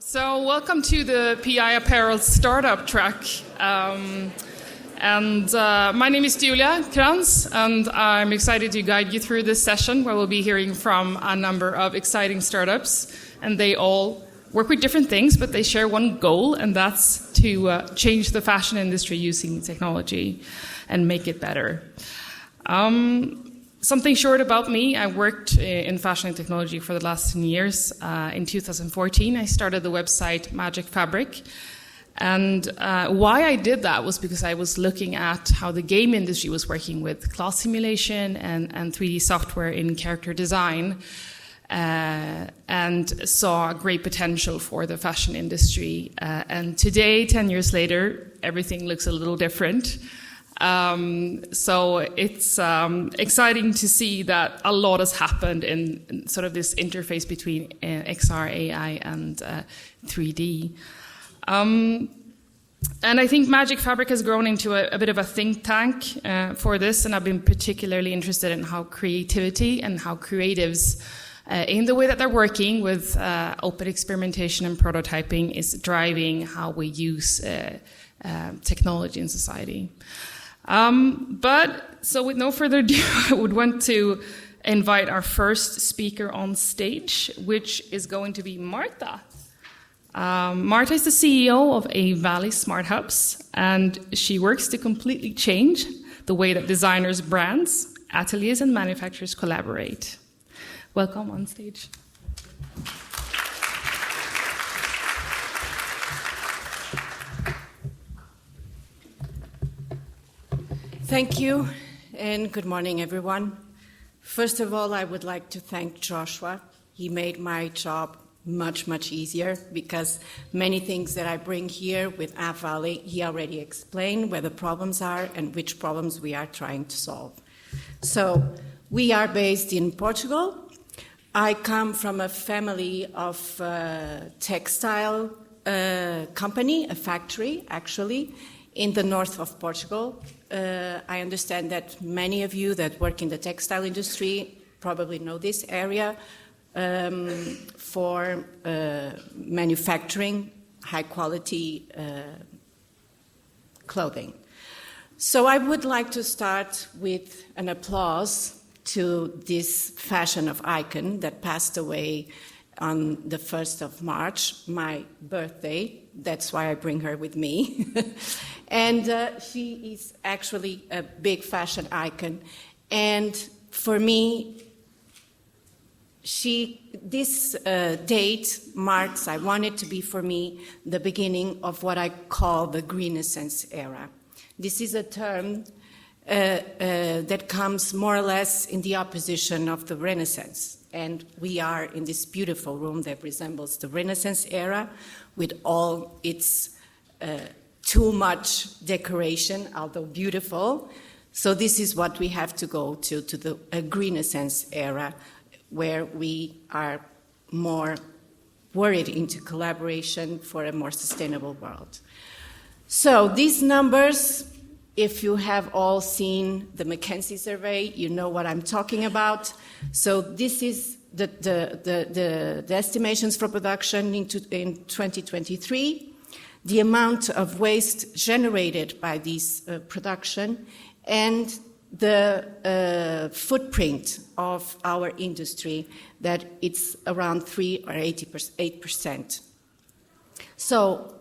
So welcome to the PI Apparel startup track. My name is Julia Krantz, and I'm excited to guide you through this session where we'll be hearing from a number of exciting startups. And they all work with different things, but they share one goal, and that's to change the fashion industry using technology and make it better. Something short about me, I worked in fashion and technology for the last 10 years. In 2014, I started the website Magic Fabric. And why I did that was because I was looking at how the game industry was working with class simulation and 3D software in character design, and saw great potential for the fashion industry. And today, 10 years later, everything looks a little different. So it's exciting to see that a lot has happened in sort of this interface between XR, AI, and 3D. And I think Magic Fabric has grown into a bit of a think tank for this, and I've been particularly interested in how creativity and how creatives, in the way that they're working with open experimentation and prototyping, is driving how we use technology in society. So with no further ado, I would want to invite our first speaker on stage, which is going to be Marta. Marta is the CEO of Ave Valley Smart Hubs, and she works to completely change the way that designers, brands, ateliers, and manufacturers collaborate. Welcome on stage. Thank you, and good morning, everyone. First of all, I would like to thank Joshua. He made my job much, much easier, because many things that I bring here with Ave Valley, he already explained where the problems are and which problems we are trying to solve. So, we are based in Portugal. I come from a family of textile company, a factory, actually, in the north of Portugal. I understand that many of you that work in the textile industry probably know this area for manufacturing high-quality clothing. So I would like to start with an applause to this fashion of icon that passed away on the 1st of March, my birthday. That's why I bring her with me. And she is actually a big fashion icon. And for me, this date marks, I want it to be for me, the beginning of what I call the Renaissance era. This is a term that comes more or less in the opposition of the Renaissance. And we are in this beautiful room that resembles the Renaissance era, with all its too much decoration, although beautiful. So this is what we have to go to the Renaissance era, where we are more worried into collaboration for a more sustainable world. So these numbers, if you have all seen the McKinsey survey, you know what I'm talking about. So this is the estimations for production in 2023, the amount of waste generated by this production, and the footprint of our industry, that it's around 3 or 8%. So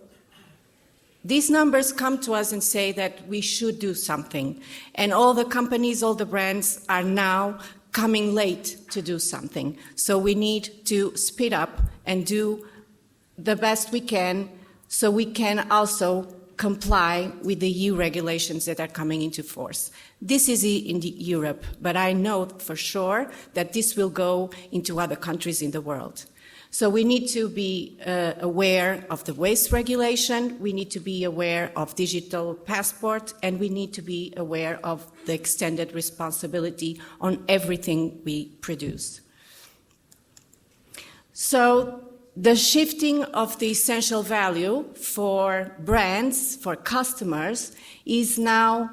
these numbers come to us and say that we should do something. And all the companies, all the brands are now coming late to do something. So we need to speed up and do the best we can, so we can also comply with the EU regulations that are coming into force. This is in Europe, but I know for sure that this will go into other countries in the world. So we need to be aware of the waste regulation, we need to be aware of digital passport, and we need to be aware of the extended responsibility on everything we produce. So the shifting of the essential value for brands, for customers, is now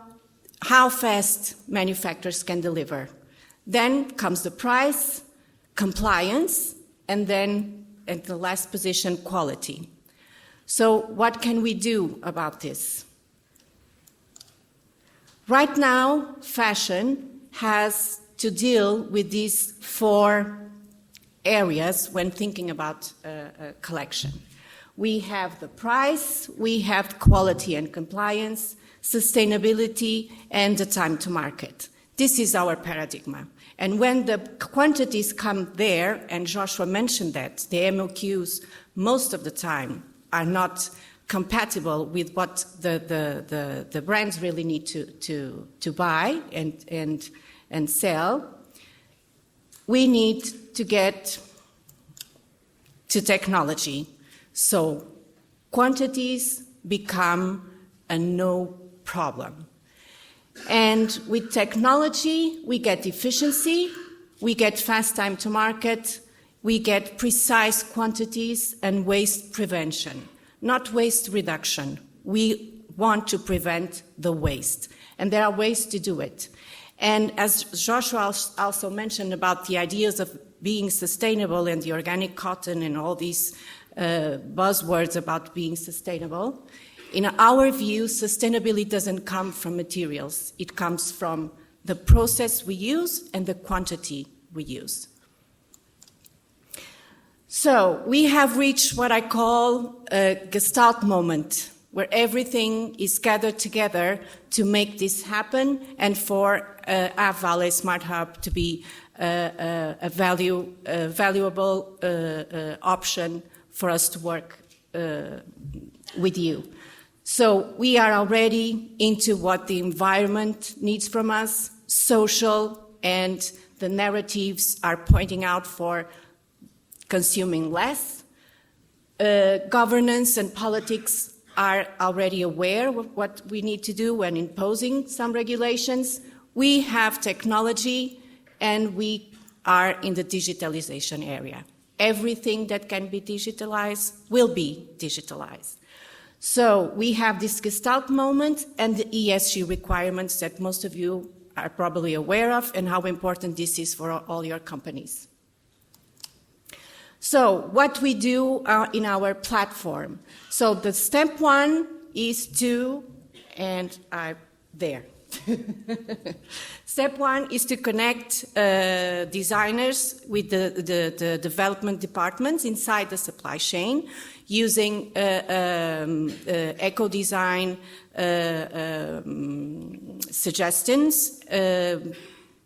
how fast manufacturers can deliver. Then comes the price, compliance, and then at the last position, quality. So what can we do about this? Right now, fashion has to deal with these 4 areas when thinking about a collection. We have the price, we have quality and compliance, sustainability, and the time to market. This is our paradigm. And when the quantities come there, and Joshua mentioned that, the MOQs most of the time are not compatible with what the brands really need to buy and sell, we need to get to technology. So quantities become a no problem. And with technology, we get efficiency, we get fast time to market, we get precise quantities and waste prevention, not waste reduction. We want to prevent the waste, and there are ways to do it. And as Joshua also mentioned about the ideas of being sustainable and the organic cotton and all these buzzwords about being sustainable, in our view, sustainability doesn't come from materials. It comes from the process we use and the quantity we use. So we have reached what I call a Gestalt moment, where everything is gathered together to make this happen and for Ave Valley Smart Hub to be a valuable option for us to work with you. So we are already into what the environment needs from us, social, and the narratives are pointing out for consuming less. Governance and politics are already aware of what we need to do when imposing some regulations. We have technology, and we are in the digitalization area. Everything that can be digitalized will be digitalized. So we have this Gestalt moment and the ESG requirements that most of you are probably aware of and how important this is for all your companies. So what we do in our platform. So the step 1 is to, and there. Step 1 is to connect designers with the development departments inside the supply chain using eco-design suggestions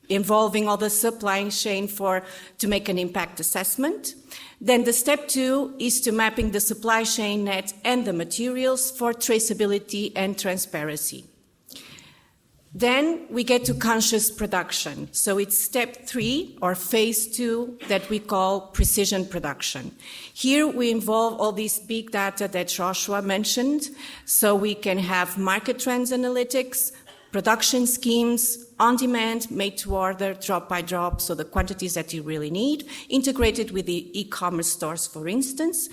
involving all the supply chain to make an impact assessment. Then the step 2 is to mapping the supply chain net and the materials for traceability and transparency. Then we get to conscious production. So it's step 3 or phase 2 that we call precision production. Here we involve all these big data that Joshua mentioned, so we can have market trends analytics, production schemes, on demand, made to order, drop by drop, so the quantities that you really need, integrated with the e-commerce stores, for instance,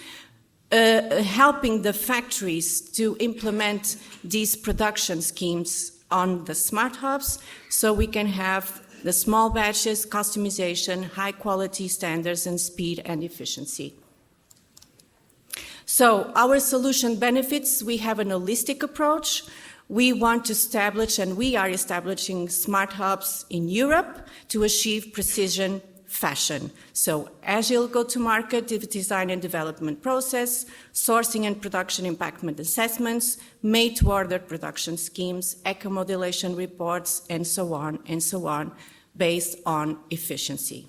helping the factories to implement these production schemes on the smart hubs, so we can have the small batches, customization, high quality standards, and speed and efficiency. So our solution benefits, we have an holistic approach. We want to establish, and we are establishing smart hubs in Europe to achieve precision fashion. So agile go-to-market, design and development process, sourcing and production impactment assessments, made-to-order production schemes, eco-modulation reports, and so on, based on efficiency.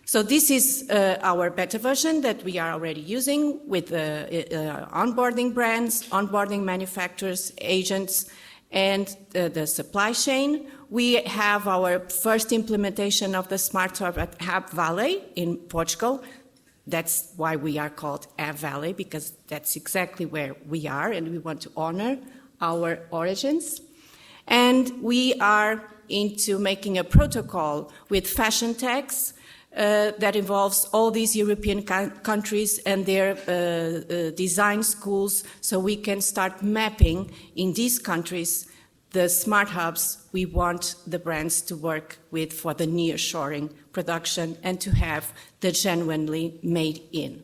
So this is our beta version that we are already using with onboarding brands, onboarding manufacturers, agents, and the supply chain. We have our first implementation of the Smart Hub at Ave Valley in Portugal. That's why we are called Ave Valley, because that's exactly where we are, and we want to honor our origins. And we are into making a protocol with fashion techs that involves all these European countries and their design schools, so we can start mapping in these countries the smart hubs we want the brands to work with for the nearshoring production and to have the genuinely made in.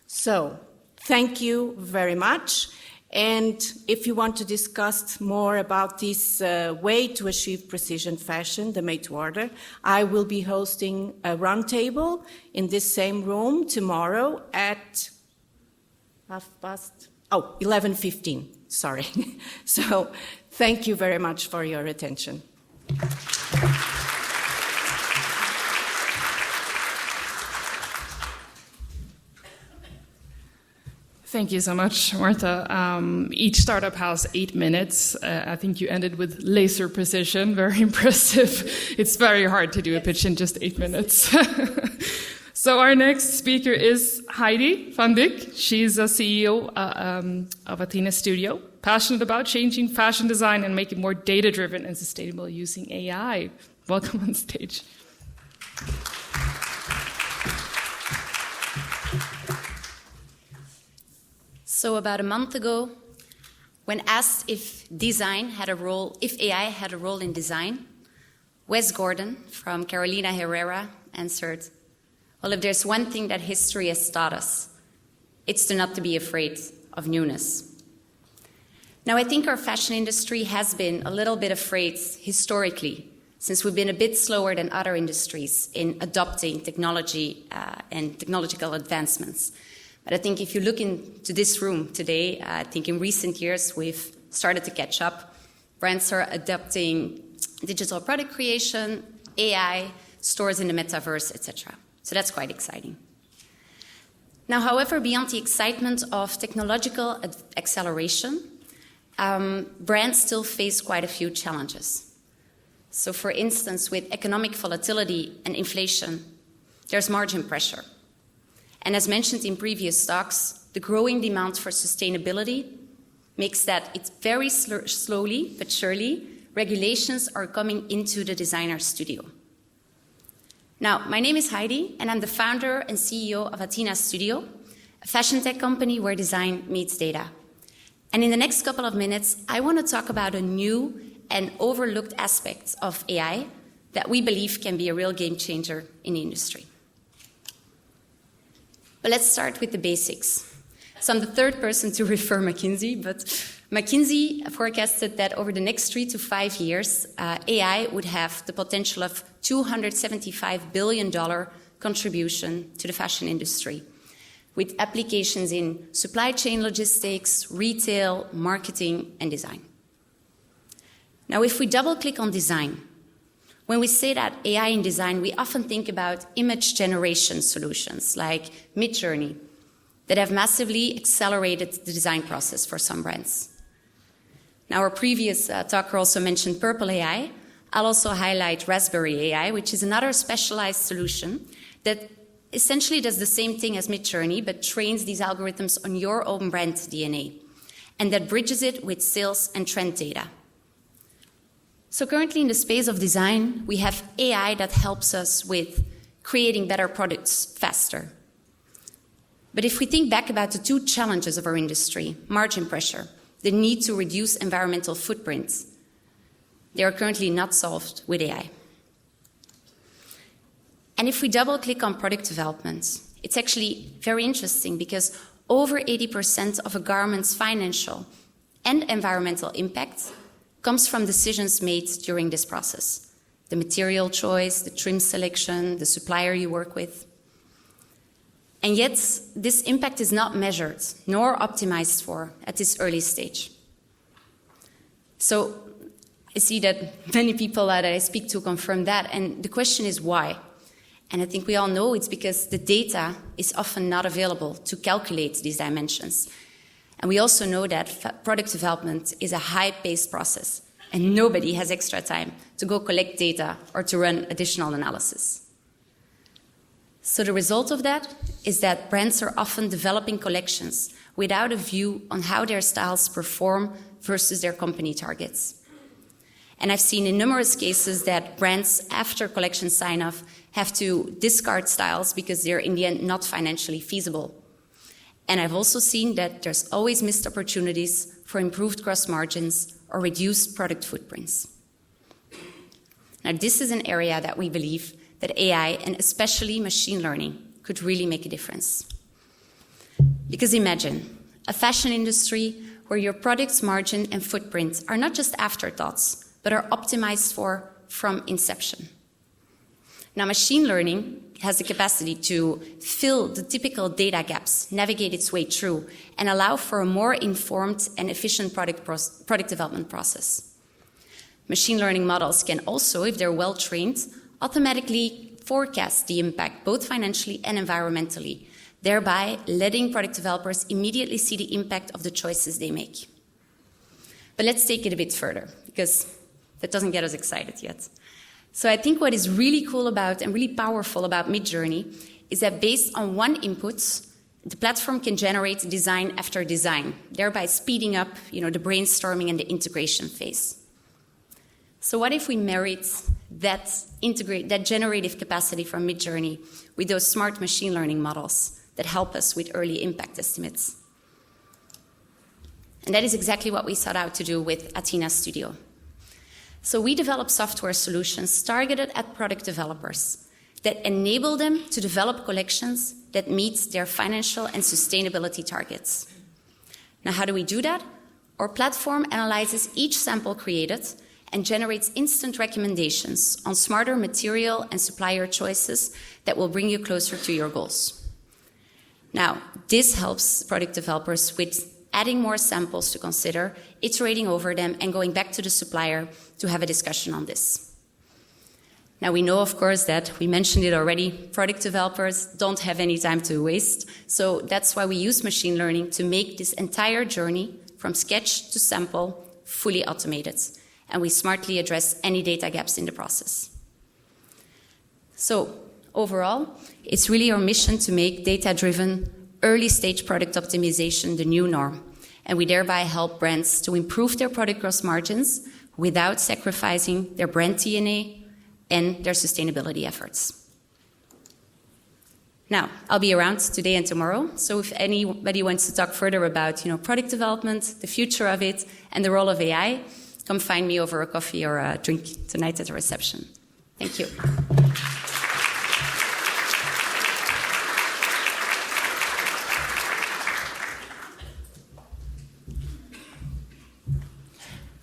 So, thank you very much. And if you want to discuss more about this way to achieve precision fashion, the made to order, I will be hosting a roundtable in this same room tomorrow at 11:15, sorry. So thank you very much for your attention. Thank you so much, Martha. Each startup has 8 minutes. I think you ended with laser precision. Very impressive. It's very hard to do a pitch in just 8 minutes. So our next speaker is Heidi van Dyck. She's a CEO of Athena Studio, passionate about changing fashion design and making it more data-driven and sustainable using AI. Welcome on stage. So about a month ago, when asked if AI had a role in design, Wes Gordon from Carolina Herrera answered, well, if there's one thing that history has taught us, it's to not to be afraid of newness. Now, I think our fashion industry has been a little bit afraid historically, since we've been a bit slower than other industries in adopting technology and technological advancements. But I think if you look into this room today, I think in recent years we've started to catch up. Brands are adopting digital product creation, AI, stores in the metaverse, etc. So that's quite exciting. Now, however, beyond the excitement of technological acceleration, brands still face quite a few challenges. So for instance, with economic volatility and inflation, there's margin pressure. And as mentioned in previous talks, the growing demand for sustainability makes that it's very slowly but surely, regulations are coming into the designer studio. Now, my name is Heidi, and I'm the founder and CEO of Athena Studio, a fashion tech company where design meets data. And in the next couple of minutes, I want to talk about a new and overlooked aspect of AI that we believe can be a real game changer in the industry. But let's start with the basics. So I'm the third person to refer McKinsey, but McKinsey forecasted that over the next 3 to 5 years, AI would have the potential of $275 billion contribution to the fashion industry, with applications in supply chain logistics, retail, marketing, and design. Now, if we double-click on design, when we say that AI in design, we often think about image generation solutions like Midjourney that have massively accelerated the design process for some brands. Now, our previous talker also mentioned Purple AI. I'll also highlight Raspberry AI, which is another specialized solution that essentially does the same thing as Midjourney, but trains these algorithms on your own brand DNA, and that bridges it with sales and trend data. So currently in the space of design, we have AI that helps us with creating better products faster. But if we think back about the two challenges of our industry, margin pressure, the need to reduce environmental footprints, they are currently not solved with AI. And if we double-click on product development, it's actually very interesting because over 80% of a garment's financial and environmental impact comes from decisions made during this process. The material choice, the trim selection, the supplier you work with. And yet, this impact is not measured nor optimized for at this early stage. So I see that many people that I speak to confirm that, and the question is why? And I think we all know it's because the data is often not available to calculate these dimensions. And we also know that product development is a high-paced process, and nobody has extra time to go collect data or to run additional analysis. So the result of that is that brands are often developing collections without a view on how their styles perform versus their company targets. And I've seen in numerous cases that brands, after collection sign-off, have to discard styles because they're in the end not financially feasible. And I've also seen that there's always missed opportunities for improved gross margins or reduced product footprints. Now, this is an area that we believe that AI, and especially machine learning, could really make a difference. Because imagine a fashion industry where your product's margin and footprint are not just afterthoughts, but are optimized for from inception. Now, machine learning has the capacity to fill the typical data gaps, navigate its way through, and allow for a more informed and efficient product development process. Machine learning models can also, if they're well trained, automatically forecast the impact, both financially and environmentally, thereby letting product developers immediately see the impact of the choices they make. But let's take it a bit further, because that doesn't get us excited yet. So I think what is really cool about and really powerful about Midjourney is that based on one input, the platform can generate design after design, thereby speeding up, the brainstorming and the integration phase. So what if we married that generative capacity from Midjourney with those smart machine learning models that help us with early impact estimates? And that is exactly what we set out to do with Athena Studio. So we develop software solutions targeted at product developers that enable them to develop collections that meet their financial and sustainability targets. Now, how do we do that? Our platform analyzes each sample created and generates instant recommendations on smarter material and supplier choices that will bring you closer to your goals. Now, this helps product developers with adding more samples to consider, iterating over them, and going back to the supplier to have a discussion on this. Now, we know, of course, that we mentioned it already, product developers don't have any time to waste, so that's why we use machine learning to make this entire journey from sketch to sample fully automated, and we smartly address any data gaps in the process. So, overall, it's really our mission to make data-driven, early-stage product optimization the new norm, and we thereby help brands to improve their product gross margins without sacrificing their brand DNA and their sustainability efforts. Now, I'll be around today and tomorrow, so if anybody wants to talk further about product development, the future of it, and the role of AI, come find me over a coffee or a drink tonight at the reception. Thank you.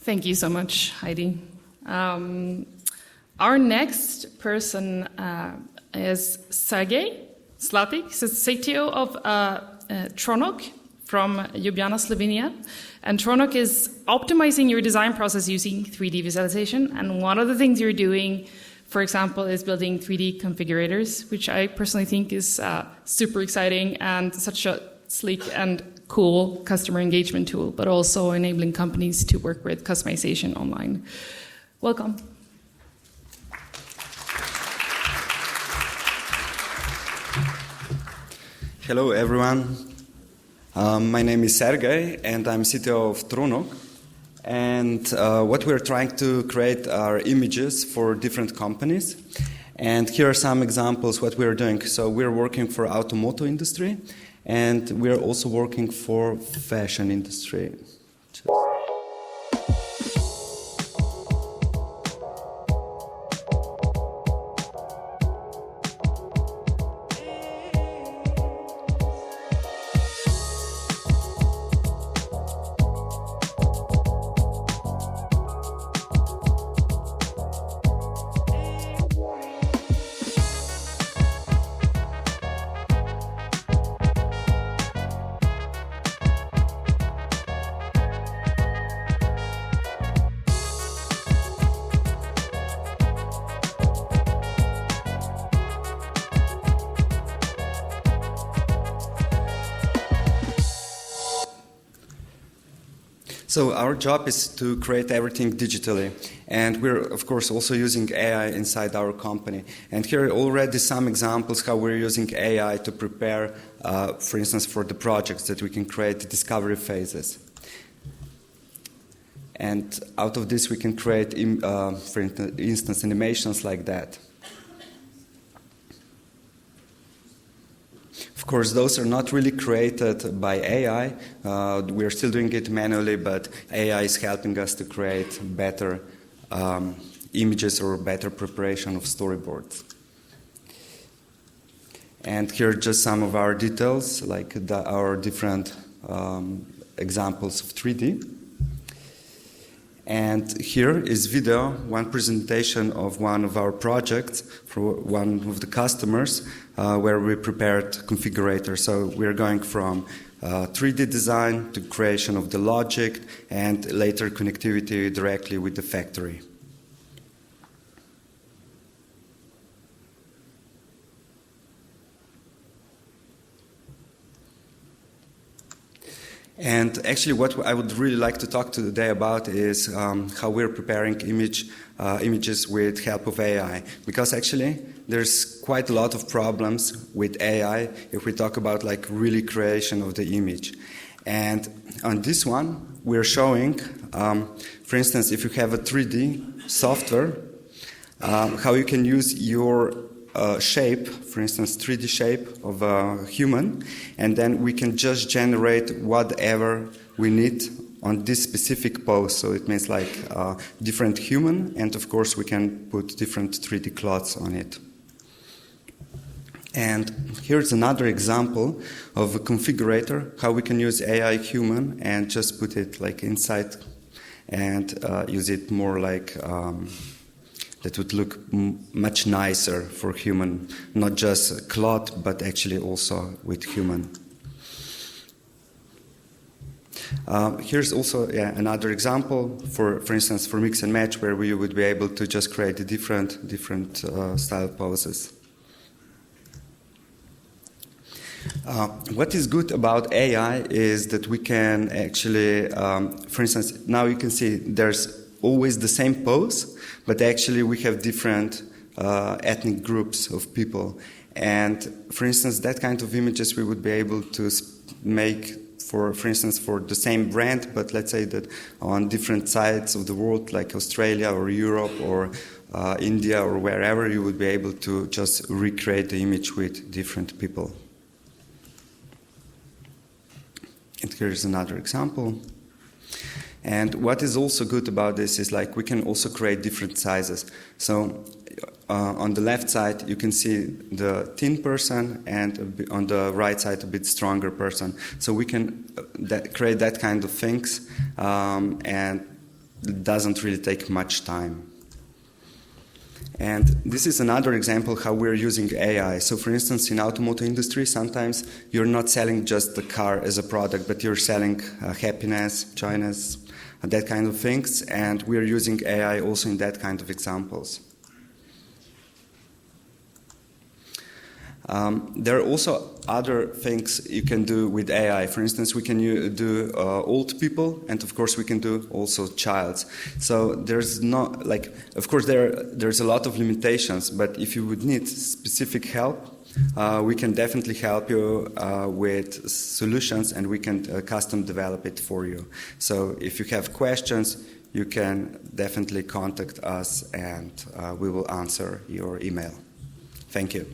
Thank you so much, Heidi. Our next person is Sergej Slatik, CTO of Tronog from Ljubljana, Slovenia. And Tronog is optimizing your design process using 3D visualization. And one of the things you're doing, for example, is building 3D configurators, which I personally think is super exciting and such a sleek and cool customer engagement tool, but also enabling companies to work with customization online. Welcome. Hello, everyone. My name is Sergej, and I'm CTO of Tronog. And what we're trying to create are images for different companies. And here are some examples what we're doing. So we're working for automotive industry, and we're also working for fashion industry. So our job is to create everything digitally, and we're of course also using AI inside our company. And here are already some examples how we're using AI to prepare, for instance, for the projects that we can create the discovery phases. And out of this we can create, for instance, animations like that. Of course, those are not really created by AI. We're still doing it manually, but AI is helping us to create better images or better preparation of storyboards. And here are just some of our details, like our different examples of 3D. And here is video, one presentation of one of our projects for one of the customers where we prepared configurator. So we're going from 3D design to creation of the logic and later connectivity directly with the factory. And actually what I would really like to talk today about is how we're preparing images with help of AI. Because actually there's quite a lot of problems with AI if we talk about like really creation of the image. And on this one we're showing, for instance, if you have a 3D software, how you can use your shape, for instance, 3D shape of a human, and then we can just generate whatever we need on this specific pose. So it means like different human, and of course we can put different 3D cloths on it. And here's another example of a configurator, how we can use AI human and just put it like inside and use it more like that would look much nicer for human, not just cloth, but actually also with human. Here's also another example for instance, for mix and match, where we would be able to just create different style poses. What is good about AI is that we can actually, for instance, now you can see there's always the same pose, but actually we have different ethnic groups of people. And for instance, that kind of images we would be able to make for instance, for the same brand, but let's say that on different sides of the world, like Australia or Europe or India or wherever, you would be able to just recreate the image with different people. And here's another example. And what is also good about this is like we can also create different sizes. So on the left side you can see the thin person, and on the right side a bit stronger person. So we can create that kind of things, and it doesn't really take much time. And this is another example how we're using AI. So for instance, in automotive industry, sometimes you're not selling just the car as a product, but you're selling happiness, joyness, that kind of things. And we're using AI also in that kind of examples. There are also other things you can do with AI. For instance, we can do old people, and of course we can do also childs. So there's not like, of course there's a lot of limitations, but if you would need specific help, we can definitely help you with solutions, and we can custom develop it for you. So if you have questions, you can definitely contact us, and we will answer your email. Thank you.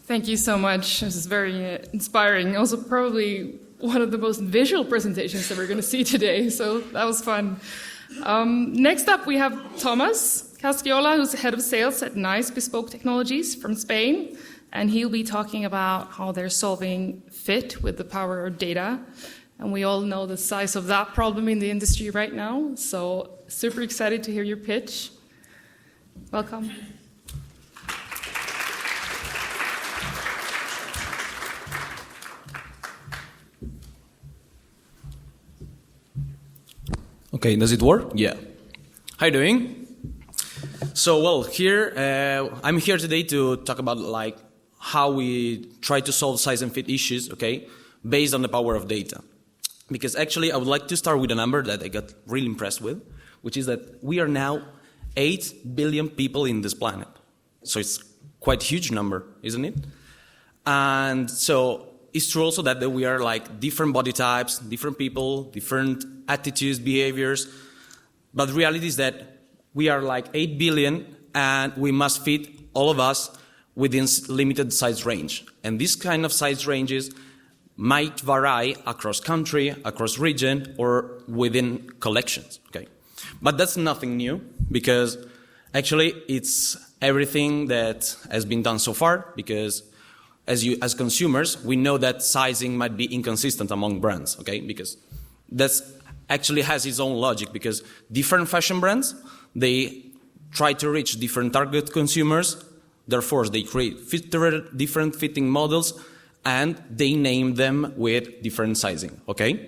Thank you so much. This is very inspiring. Also, probably one of the most visual presentations that we're going to see today. So that was fun. Next up, we have Thomas Casciola, who's the head of sales at Naiz Bespoke Technologies from Spain. And he'll be talking about how they're solving fit with the power of data. And we all know the size of that problem in the industry right now. So super excited to hear your pitch. Welcome. Okay, does it work? Yeah. How you doing? So, well, I'm here today to talk about like how we try to solve size and fit issues, okay, based on the power of data. Because actually, I would like to start with a number that I got really impressed with, which is that we are now 8 billion people in this planet. So it's quite a huge number, isn't it? And so it's true also that we are like different body types, different people, different attitudes, behaviors. But the reality is that we are like 8 billion and we must fit all of us within limited size range. And this kind of size ranges might vary across country, across region, or within collections, okay? But that's nothing new, because actually it's everything that has been done so far, because as consumers, we know that sizing might be inconsistent among brands, okay? Because that's actually has its own logic, because different fashion brands, they try to reach different target consumers, therefore they create different fitting models, and they name them with different sizing, okay?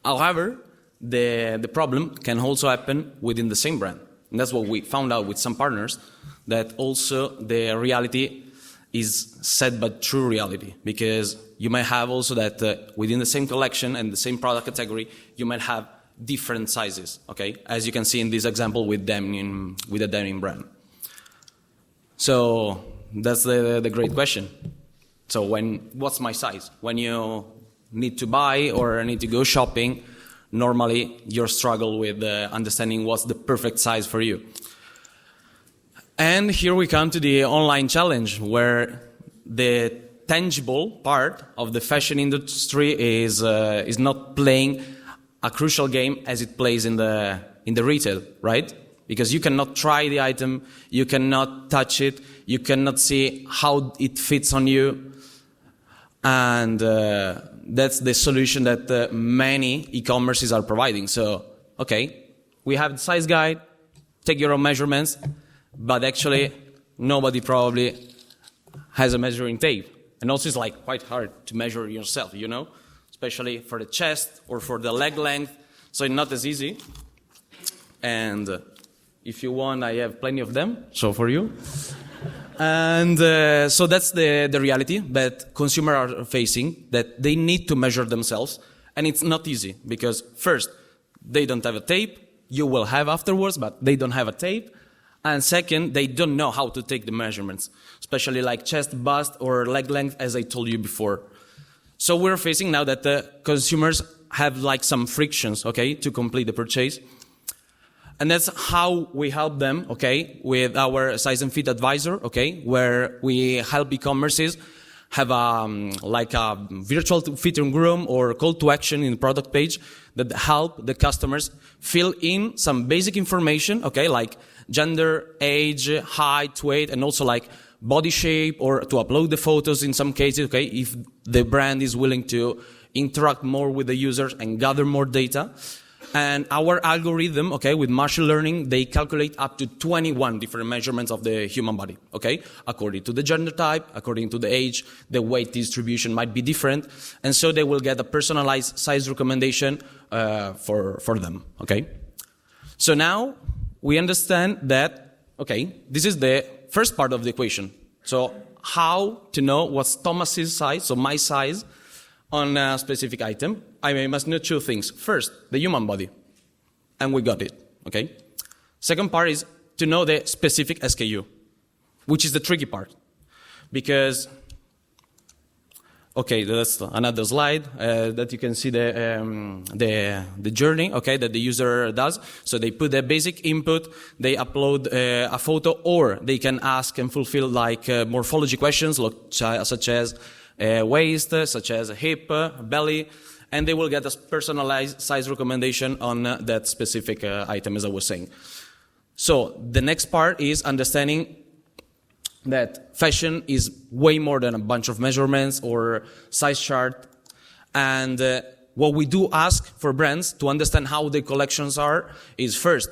However, the problem can also happen within the same brand. And that's what we found out with some partners, that also the reality is set by true reality, because you might have also that within the same collection and the same product category, you might have different sizes, okay? As you can see in this example with the denim brand. So that's the great question. So what's my size? When you need to buy or need to go shopping, normally you struggle with understanding what's the perfect size for you. And here we come to the online challenge, where the tangible part of the fashion industry is not playing a crucial game as it plays in the retail, right? Because you cannot try the item, you cannot touch it, you cannot see how it fits on you. And that's the solution that many e-commerces are providing. So, okay, we have the size guide, take your own measurements, but actually nobody probably has a measuring tape. And also it's like quite hard to measure yourself, you know, especially for the chest or for the leg length. So it's not as easy. And if you want, I have plenty of them, so for you. And so that's the reality that consumers are facing, that they need to measure themselves. And it's not easy, because first, they don't have a tape. You will have afterwards, but they don't have a tape. And second, they don't know how to take the measurements, especially like chest, bust, or leg length, as I told you before. So we're facing now that the consumers have like some frictions, okay, to complete the purchase. And that's how we help them, okay, with our size and fit advisor, okay, where we help e-commerces have like a virtual fitting room or call to action in the product page that help the customers fill in some basic information, okay, like gender, age, height, weight, and also like body shape, or to upload the photos in some cases, okay, if the brand is willing to interact more with the users and gather more data. And our algorithm, okay, with machine learning, they calculate up to 21 different measurements of the human body, okay? According to the gender type, according to the age, the weight distribution might be different. And so they will get a personalized size recommendation for them, okay? So now we understand that, okay, this is the first part of the equation. So how to know what's Thomas's size, so my size, on a specific item. I must know two things. First, the human body. And we got it, okay? Second part is to know the specific SKU, which is the tricky part. Because, okay, that's another slide that you can see the journey, okay, that the user does. So they put their basic input, they upload a photo, or they can ask and fulfill like morphology questions, such as waist, such as hip, belly, and they will get a personalized size recommendation on that specific item, as I was saying. So the next part is understanding that fashion is way more than a bunch of measurements or size chart. And what we do ask for brands to understand how the collections are is first,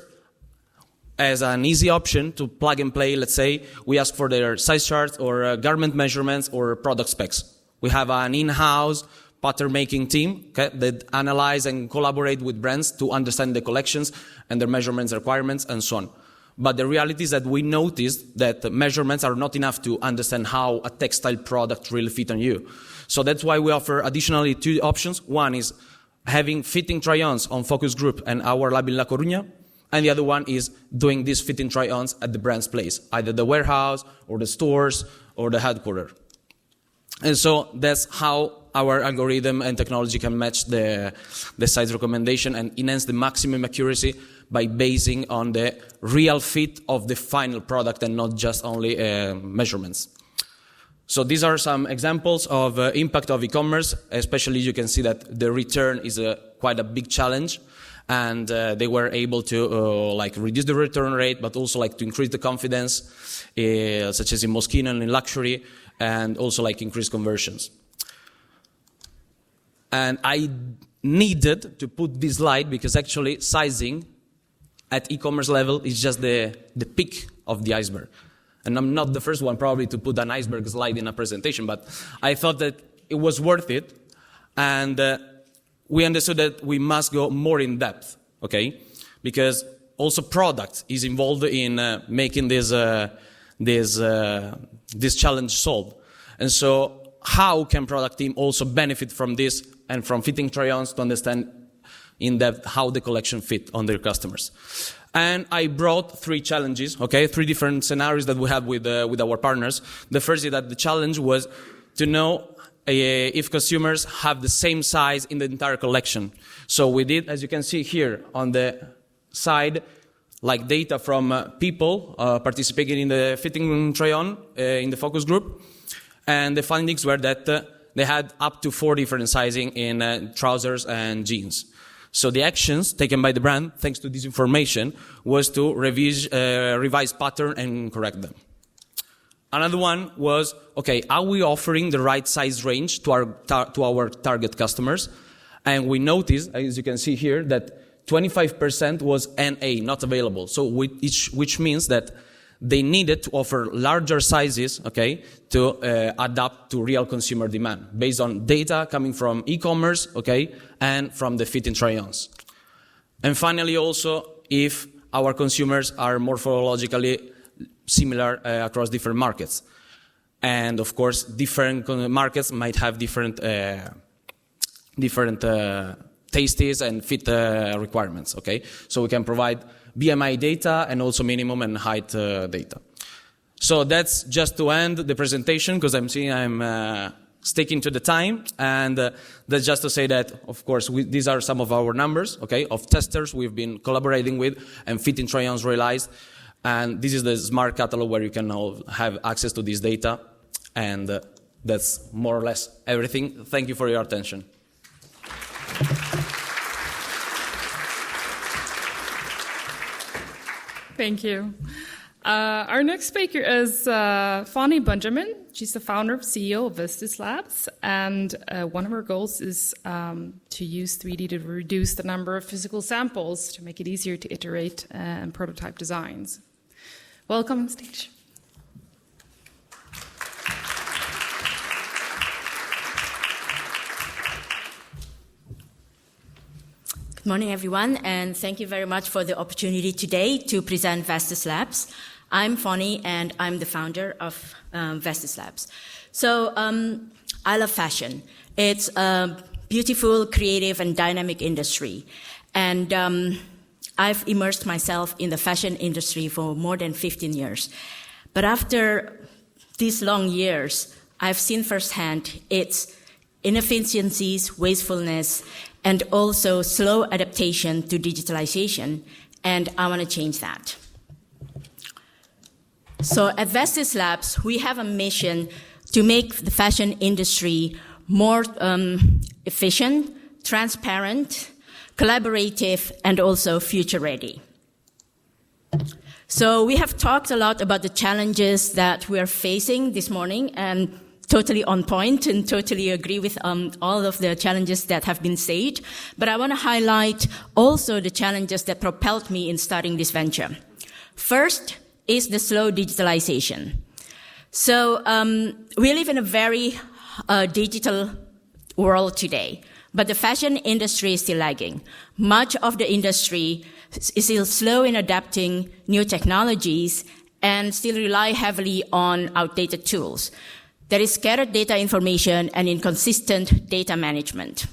as an easy option to plug and play, let's say, we ask for their size charts or garment measurements or product specs. We have an in-house pattern-making team, okay, that analyze and collaborate with brands to understand the collections and their measurements, requirements, and so on. But the reality is that we noticed that measurements are not enough to understand how a textile product really fit on you. So that's why we offer additionally two options. One is having fitting try-ons on focus group and our lab in La Coruña. And the other one is doing these fitting try-ons at the brand's place, either the warehouse or the stores or the headquarters. And so that's how our algorithm and technology can match the size recommendation and enhance the maximum accuracy by basing on the real fit of the final product and not just only measurements. So these are some examples of impact of e-commerce. Especially you can see that the return is quite a big challenge, and they were able to like reduce the return rate, but also like to increase the confidence, such as in Moschino and in luxury, and also like increase conversions. And I needed to put this slide because actually sizing at e-commerce level is just the peak of the iceberg. And I'm not the first one probably to put an iceberg slide in a presentation, but I thought that it was worth it. And we understood that we must go more in depth, okay? Because also product is involved in making this challenge solved. And so how can product team also benefit from this and from fitting try-ons to understand in depth how the collection fit on their customers? And I brought 3 challenges, okay, 3 different scenarios that we have with our partners. The first is that the challenge was to know if consumers have the same size in the entire collection. So we did, as you can see here on the side, like data from people participating in the fitting try-on in the focus group. And the findings were that they had up to 4 different sizing in trousers and jeans. So the actions taken by the brand, thanks to this information, was to revise pattern and correct them. Another one was, okay, are we offering the right size range to our target customers? And we noticed, as you can see here, that 25% was NA, not available. So which means that they needed to offer larger sizes, okay, to adapt to real consumer demand based on data coming from e-commerce, okay, and from the fit and try-ons. And finally, also, if our consumers are morphologically similar across different markets. And of course, different markets might have different tastes and fit requirements, okay? So we can provide BMI data and also minimum and height data. So that's just to end the presentation because I'm seeing I'm sticking to the time, and that's just to say that, of course, these are some of our numbers, okay, of testers we've been collaborating with and fitting try-ons realized, and this is the smart catalog where you can now have access to this data, and that's more or less everything. Thank you for your attention. Thank you. Our next speaker is Fani Benjamin. She's the founder and CEO of Vestis Labs, and one of her goals is to use 3D to reduce the number of physical samples to make it easier to iterate and prototype designs. Welcome on stage. Good morning, everyone, and thank you very much for the opportunity today to present Vestis Labs. I'm Fani, and I'm the founder of Vestis Labs. So I love fashion. It's a beautiful, creative, and dynamic industry. And I've immersed myself in the fashion industry for more than 15 years. But after these long years, I've seen firsthand its inefficiencies, wastefulness, and also slow adaptation to digitalization, and I want to change that. So at Vestis Labs, we have a mission to make the fashion industry more efficient, transparent, collaborative, and also future-ready. So we have talked a lot about the challenges that we are facing this morning, and totally on point and totally agree with all of the challenges that have been said. But I want to highlight also the challenges that propelled me in starting this venture. First is the slow digitalization. So we live in a very digital world today, but the fashion industry is still lagging. Much of the industry is still slow in adapting new technologies and still rely heavily on outdated tools. There is scattered data information and inconsistent data management.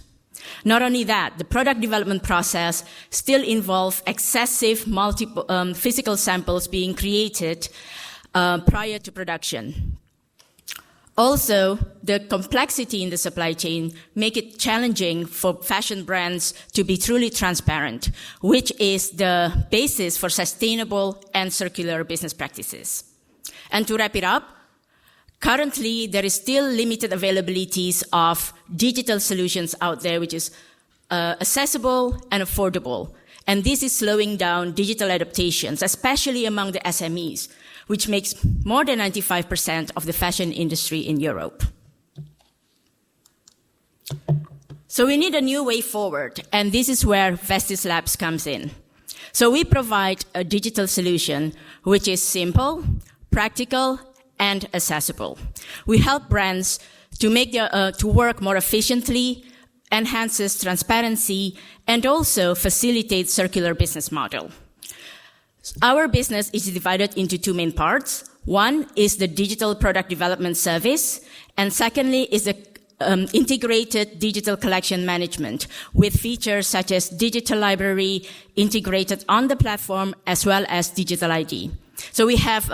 Not only that, the product development process still involves excessive multiple physical samples being created prior to production. Also, the complexity in the supply chain make it challenging for fashion brands to be truly transparent, which is the basis for sustainable and circular business practices. And to wrap it up, currently there is still limited availabilities of digital solutions out there, which is accessible and affordable. And this is slowing down digital adaptations, especially among the SMEs, which makes more than 95% of the fashion industry in Europe. So we need a new way forward, and this is where Vestis Labs comes in. So we provide a digital solution which is simple, practical, and accessible. We help brands to make to work more efficiently, enhances transparency, and also facilitates circular business model. Our business is divided into two main parts. One is the digital product development service, and secondly is the integrated digital collection management with features such as digital library integrated on the platform as well as digital ID. So we have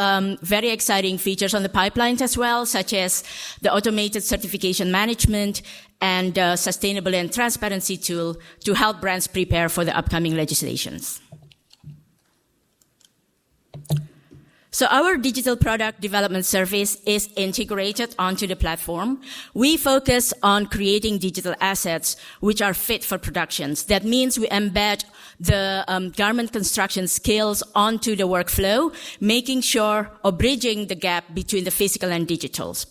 very exciting features on the pipeline as well, such as the automated certification management and sustainability and transparency tool to help brands prepare for the upcoming legislations. So our digital product development service is integrated onto the platform. We focus on creating digital assets which are fit for productions. That means we embed the garment construction skills onto the workflow, making sure or bridging the gap between the physical and digitals.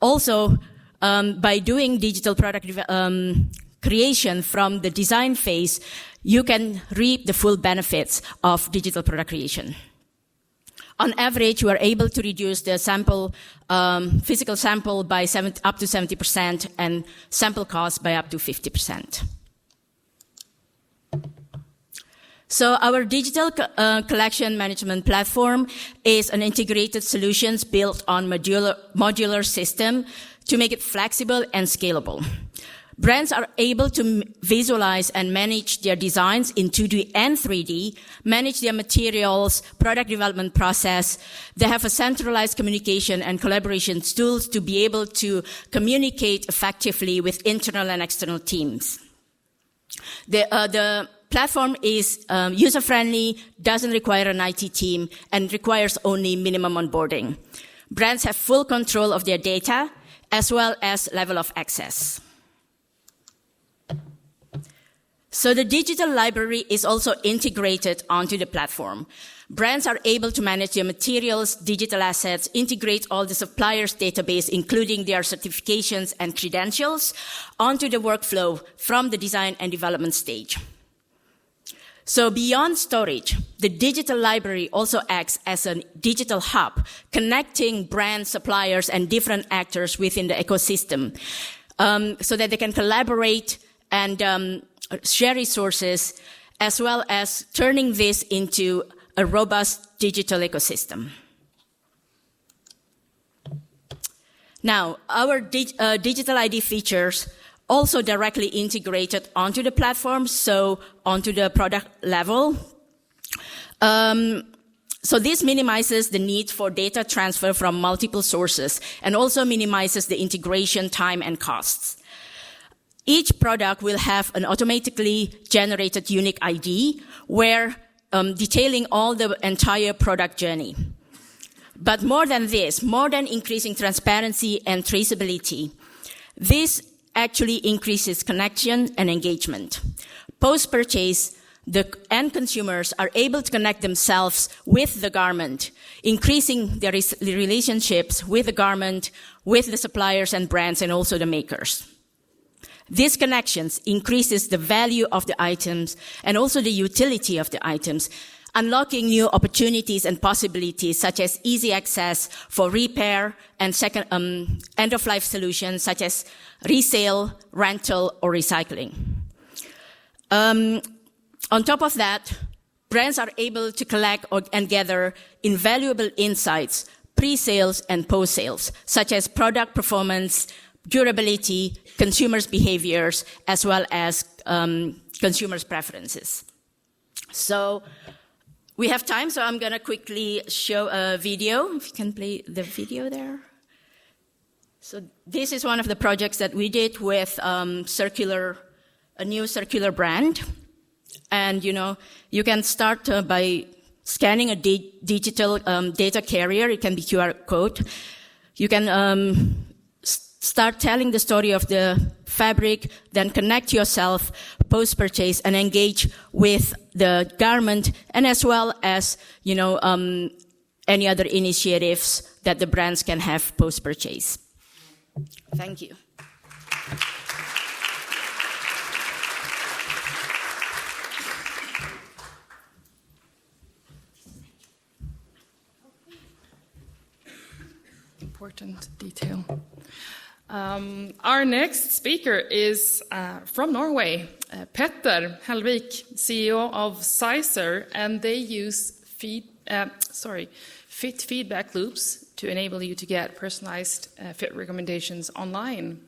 Also, by doing digital product creation from the design phase, you can reap the full benefits of digital product creation. On average, we are able to reduce the sample, physical sample by up to 70% and sample cost by up to 50%. So our digital collection management platform is an integrated solutions built on modular system to make it flexible and scalable. Brands are able to visualize and manage their designs in 2D and 3D, manage their materials, product development process. They have a centralized communication and collaboration tools to be able to communicate effectively with internal and external teams. The platform is user-friendly, doesn't require an IT team, and requires only minimum onboarding. Brands have full control of their data as well as level of access. So the digital library is also integrated onto the platform. Brands are able to manage their materials, digital assets, integrate all the suppliers' database, including their certifications and credentials, onto the workflow from the design and development stage. So beyond storage, the digital library also acts as a digital hub, connecting brands, suppliers, and different actors within the ecosystem, so that they can collaborate and share resources, as well as turning this into a robust digital ecosystem. Now, our digital ID features also directly integrated onto the platform, so onto the product level. So this minimizes the need for data transfer from multiple sources and also minimizes the integration time and costs. Each product will have an automatically generated unique ID where detailing all the entire product journey. But more than this, more than increasing transparency and traceability, this actually increases connection and engagement. Post-purchase, the end consumers are able to connect themselves with the garment, increasing their relationships with the garment, with the suppliers and brands, and also the makers. These connections increases the value of the items and also the utility of the items, unlocking new opportunities and possibilities such as easy access for repair and second end-of-life solutions such as resale, rental, or recycling. On top of that, brands are able to collect and gather invaluable insights, pre-sales and post-sales, such as product performance, durability, consumers' behaviors, as well as consumers' preferences. So we have time, so I'm going to quickly show a video. If you can play the video there. So this is one of the projects that we did with a new circular brand. And, you can start by scanning a digital data carrier. It can be QR code. You can start telling the story of the fabric, then connect yourself post-purchase and engage with the garment, and as well as, any other initiatives that the brands can have post-purchase. Thank you. Important detail. Our next speaker is from Norway, Petter Helvik, CEO of Zizr, and they use fit feedback loops to enable you to get personalized fit recommendations online.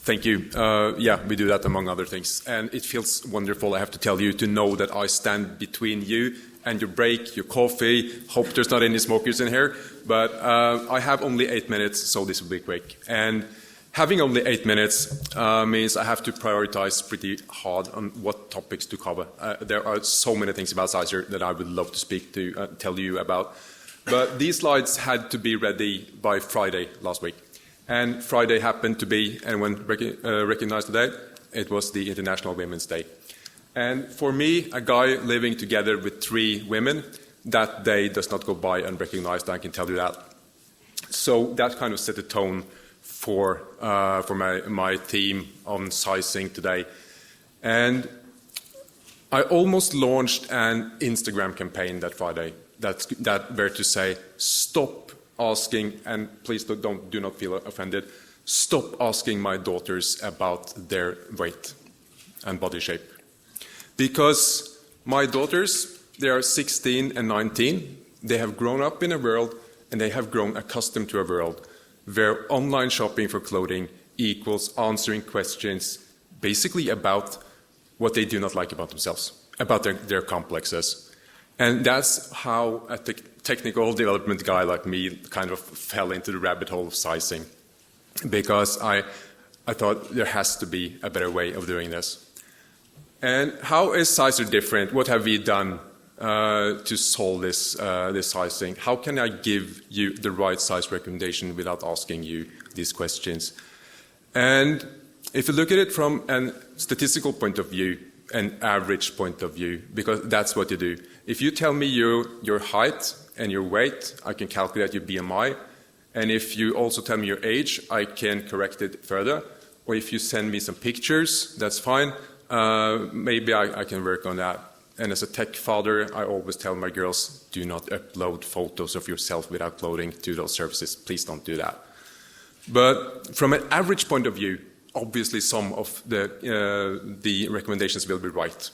Thank you. Yeah, we do that among other things. And it feels wonderful, I have to tell you, to know that I stand between you and your break, your coffee. Hope there's not any smokers in here. But I have only 8 minutes, so this will be quick. And having only 8 minutes means I have to prioritize pretty hard on what topics to cover. There are so many things about Zizr that I would love to speak to, tell you about. But these slides had to be ready by Friday last week. And Friday happened to be, and when recognized today, it was the International Women's Day. And for me, a guy living together with 3 women, that day does not go by unrecognized, I can tell you that. So that kind of set the tone for my theme on sizing today. And I almost launched an Instagram campaign that Friday that were to say, stop asking, and please do not feel offended, stop asking my daughters about their weight and body shape. Because my daughters, they are 16 and 19, they have grown up in a world and they have grown accustomed to a world where online shopping for clothing equals answering questions basically about what they do not like about themselves, about their complexes. And that's how a technical development guy like me kind of fell into the rabbit hole of sizing, because I thought there has to be a better way of doing this. And how is Zizr different? What have we done to solve this sizing? How can I give you the right size recommendation without asking you these questions? And if you look at it from a statistical point of view, an average point of view, because that's what you do. If you tell me your height and your weight, I can calculate your BMI. And if you also tell me your age, I can correct it further. Or if you send me some pictures, that's fine. Maybe I can work on that. And as a tech father, I always tell my girls, do not upload photos of yourself without clothing to those services. Please don't do that. But from an average point of view, obviously some of the recommendations will be right.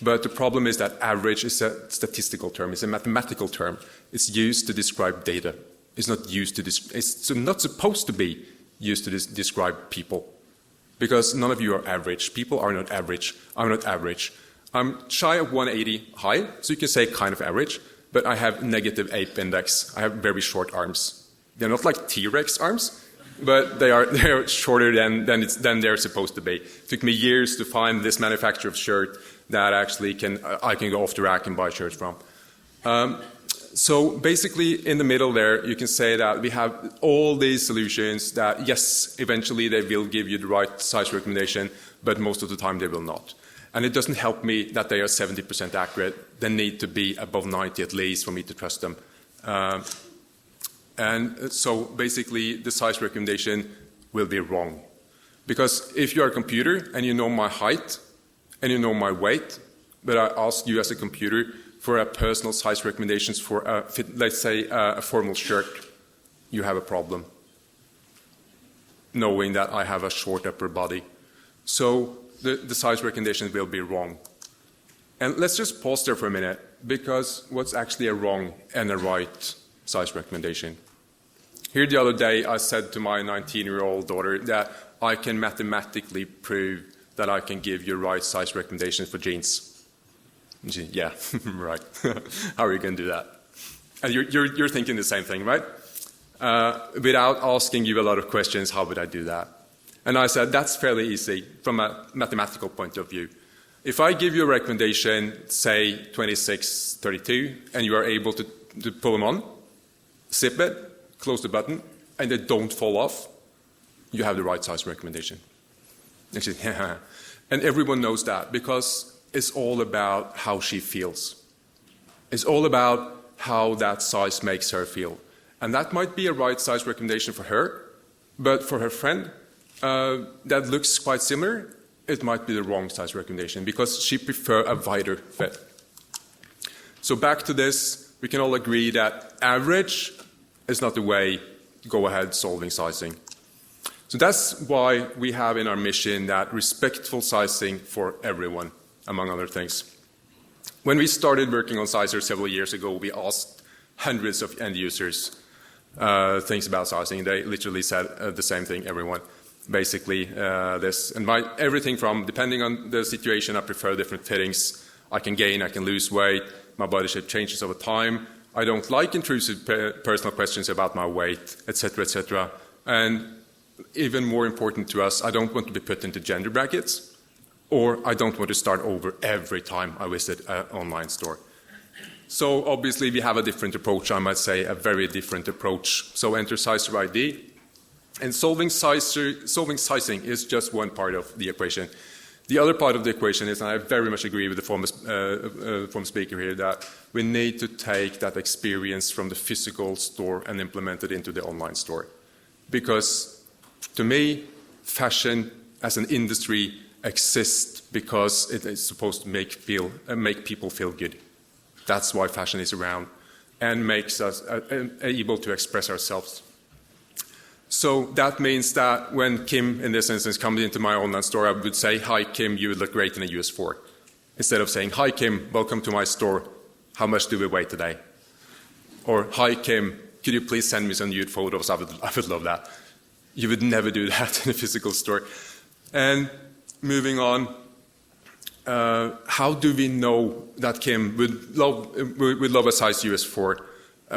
But the problem is that average is a statistical term. It's a mathematical term. It's used to describe data. It's not used to it's not supposed to be used to describe people. Because none of you are average. People are not average. I'm not average. I'm shy of 180 high, so you can say kind of average, but I have negative ape index. I have very short arms. They're not like T-Rex arms, but they're shorter than they're supposed to be. It took me years to find this manufacturer of shirt that actually I can go off the rack and buy shirts from. So basically in the middle there, you can say that we have all these solutions that, yes, eventually they will give you the right size recommendation, but most of the time they will not. And it doesn't help me that they are 70% accurate. They need to be above 90 at least for me to trust them. And so basically the size recommendation will be wrong. Because if you are a computer and you know my height and you know my weight, but I ask you as a computer for a personal size recommendations for let's say a formal shirt, you have a problem, knowing that I have a short upper body. So the size recommendations will be wrong. And let's just pause there for a minute, because what's actually a wrong and a right size recommendation? Here the other day I said to my 19-year-old daughter that I can mathematically prove that I can give you right size recommendations for jeans. And she, yeah, right. How are you going to do that? And you're thinking the same thing, right? Without asking you a lot of questions, how would I do that? And I said, that's fairly easy from a mathematical point of view. If I give you a recommendation, say 2632, and you are able to pull them on, zip it, close the button, and they don't fall off, you have the right size recommendation. And she said, yeah. And everyone knows that because it's all about how she feels. It's all about how that size makes her feel. And that might be a right size recommendation for her, but for her friend that looks quite similar, it might be the wrong size recommendation because she prefers a wider fit. So back to this, we can all agree that average is not the way to go ahead solving sizing. So that's why we have in our mission that respectful sizing for everyone, among other things. When we started working on Zizr several years ago, we asked hundreds of end users things about sizing. They literally said the same thing, everyone. Basically, this. And everything from, depending on the situation, I prefer different fittings. I can gain, I can lose weight. My body shape changes over time. I don't like intrusive personal questions about my weight, etc., etc. And even more important to us, I don't want to be put into gender brackets, or I don't want to start over every time I visit an online store. So obviously we have a different approach, I might say a very different approach. So enter Zizr ID. And solving sizing is just one part of the equation. The other part of the equation is, and I very much agree with the former speaker here, that we need to take that experience from the physical store and implement it into the online store. Because to me, fashion as an industry exists because it is supposed to make people feel good. That's why fashion is around and makes us able to express ourselves. So that means that when Kim, in this instance, comes into my online store, I would say, "Hi, Kim, you would look great in a US4." Instead of saying, "Hi, Kim, welcome to my store. How much do we weigh today?" Or, "Hi, Kim, could you please send me some nude photos? I would love that." You would never do that in a physical store. And moving on, how do we know that Kim would love a size US4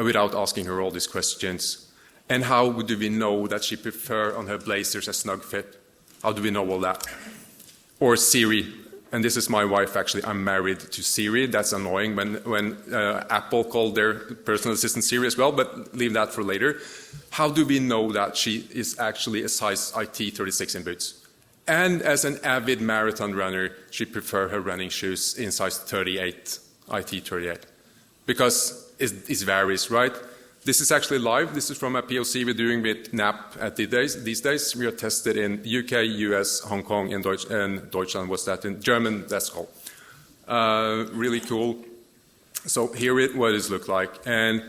without asking her all these questions? And how do we know that she prefers on her blazers a snug fit? How do we know all that? Or Siri, and this is my wife actually, I'm married to Siri. That's annoying when Apple called their personal assistant Siri as well, but leave that for later. How do we know that she is actually a size IT 36 in boots? And as an avid marathon runner, she prefers her running shoes in size 38, IT 38. Because it varies, right? This is actually live. This is from a POC we're doing with NAP at these days. We are tested in UK, US, Hong Kong, and Deutschland was that in German, that's all. Really cool. So here what it looks like. And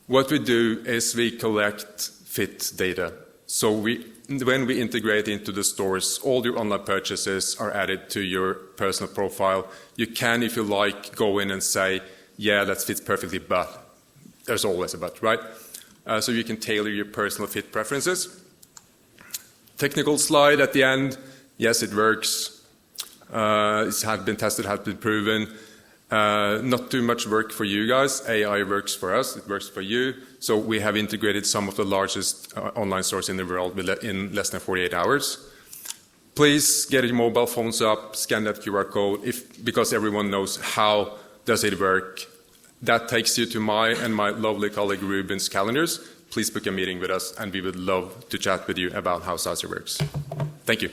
what we do is we collect fit data. So when we integrate into the stores, all your online purchases are added to your personal profile. You can, if you like, go in and say, yeah, that fits perfectly, but there's always a but, right? So you can tailor your personal fit preferences. Technical slide at the end. Yes, it works. It has been tested, has been proven. Not too much work for you guys. AI works for us. It works for you. So we have integrated some of the largest online stores in the world in less than 48 hours. Please get your mobile phones up, scan that QR code, because everyone knows how does it work. That takes you to my and my lovely colleague Ruben's calendars. Please book a meeting with us, and we would love to chat with you about how Zizr works. Thank you.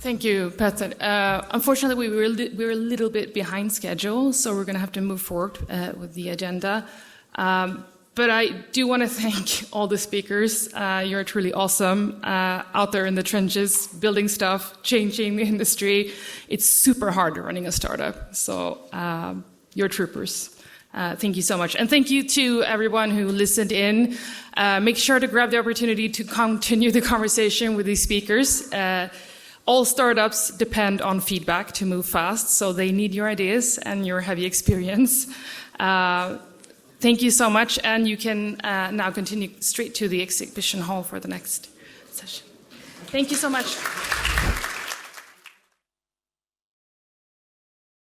Thank you, Petter. Unfortunately, we're a little bit behind schedule, so we're going to have to move forward with the agenda. But I do want to thank all the speakers. You're truly awesome out there in the trenches, building stuff, changing the industry. It's super hard running a startup, so you're troopers. Thank you so much. And thank you to everyone who listened in. Make sure to grab the opportunity to continue the conversation with these speakers. All startups depend on feedback to move fast, so they need your ideas and your heavy experience. Thank you so much, and you can now continue straight to the exhibition hall for the next session. Thank you so much.